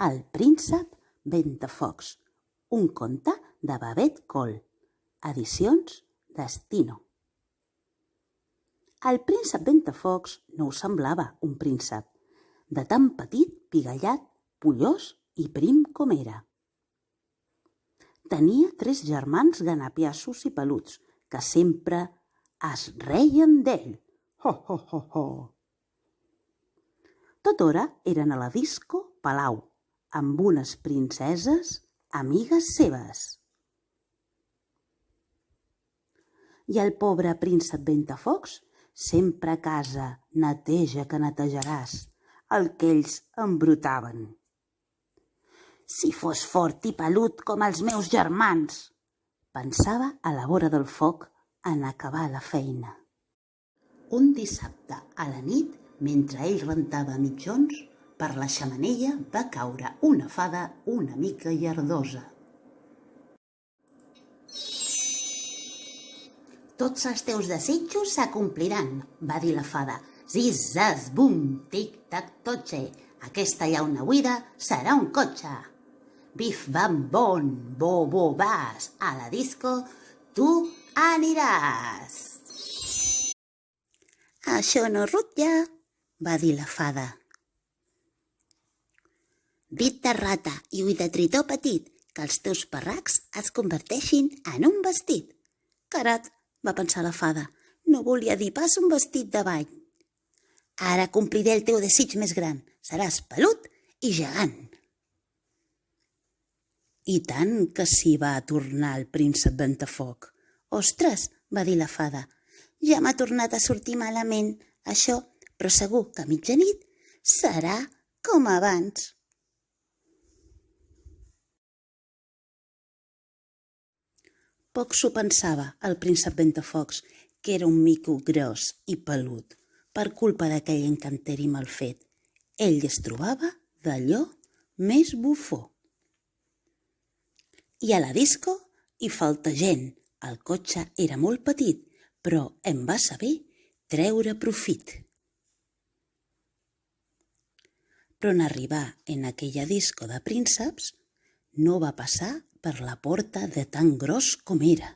El príncep Ventafocs, un conte de Babet Col, edicions Destino. El príncep Ventafocs no us semblava un príncep, de tan petit, pigallat, pollós i prim com era. Tenia 3 germans ganapiassos i peluts, que sempre es reien d'ell. Ho, ho, ho, ho. Tothora eren a la disco Palau, amb unes princeses amigues seves. I el pobre príncep Ventafocs sempre a casa neteja que netejaràs, el que ells embrutaven. Si fos fort i pelut com els meus germans, pensava a la vora del foc en acabar la feina. Un dissabte a la nit, mentre ell rentava mitjons, per la xemeneia va caure una fada una mica llardosa. Tots els teus desitjos s'acompliran, va dir la fada. Zis, zas, bum, tic-tac, totxe. Aquesta llauna buida serà un cotxe. Bif, bam, bon, bo, bo, vas. A la disco tu aniràs. Això no rutlla, va dir la fada. Dit de rata i ull de tritó petit, que els teus parracs es converteixin en un vestit. Carat, va pensar la fada, no volia dir pas un vestit de bany. Ara compliré el teu desig més gran, seràs pelut i gegant. I tant que s'hi va tornar el príncep Ventafoc. Ostres, va dir la fada, ja m'ha tornat a sortir malament això, però segur que a mitjanit serà com abans. Poc s'ho pensava el príncep Ventafocs, que era un mico gros i pelut, per culpa d'aquell encanteri mal fet. Ell es trobava d'allò més bufó. I a la disco hi falta gent. El cotxe era molt petit, però en va saber treure profit. Però en arribar en aquella disco de prínceps, no va passar per la porta de tan gros com era.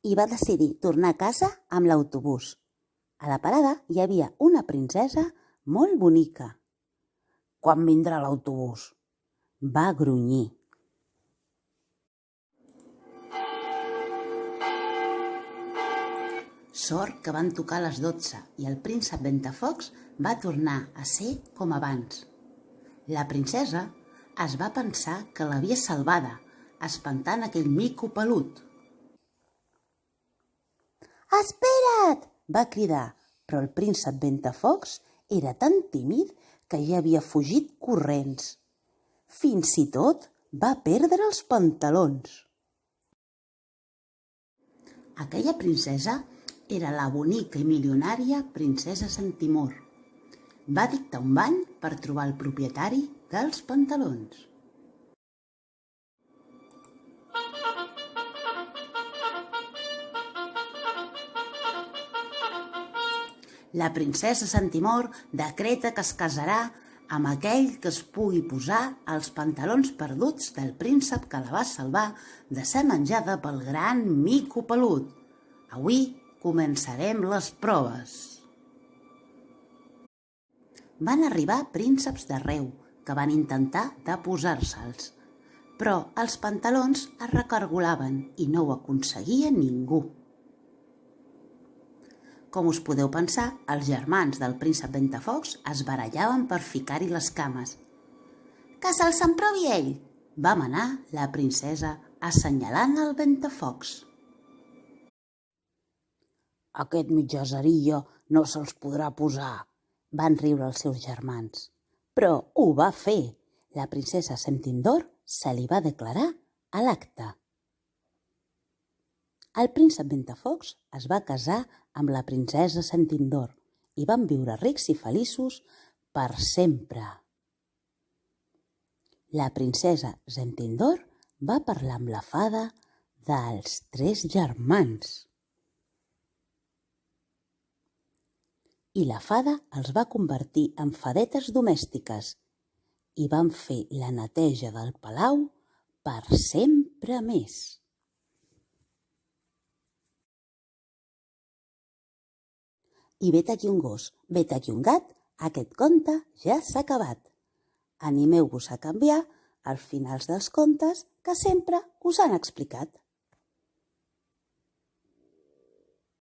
I va decidir tornar a casa amb l'autobús. A la parada hi havia una princesa molt bonica. Quan vindrà l'autobús? Va grunyir. Sort que van tocar les 12 i el príncep Ventafocs va tornar a ser com abans. La princesa es va pensar que l'havia salvada, espantant aquell mico pelut. «Espera't!», va cridar, però el príncep Ventafocs era tan tímid que ja havia fugit corrents. Fins i tot va perdre els pantalons. Aquella princesa era la bonica i milionària princesa Centimor. Va dictar un bany per trobar el propietari dels pantalons. La princesa Centimor decreta que es casarà amb aquell que es pugui posar els pantalons perduts del príncep que la va salvar de ser menjada pel gran mico pelut. Avui començarem les proves. Van arribar prínceps d'arreu que van intentar de posar-se'ls, però els pantalons es recargolaven i no ho aconseguia ningú. Com us podeu pensar, els germans del príncep Ventafocs es barallaven per ficar-hi les cames. «Que se'ls emprovi ell!», va manar la princesa assenyalant el Ventafocs. «Aquest mitjaseria no se'ls podrà posar», van riure els seus germans. Però ho va fer. La princesa Centindor se li va declarar a l'acte. El príncep Ventafocs es va casar amb la princesa Centindor i van viure rics i feliços per sempre. La princesa Centindor va parlar amb la fada dels 3 germans. i la fada els va convertir en fadetes domèstiques i van fer la neteja del palau per sempre més. I vet aquí un gos, vet aquí un gat, aquest conte ja s'ha acabat. Animeu-vos a canviar els finals dels contes que sempre us han explicat.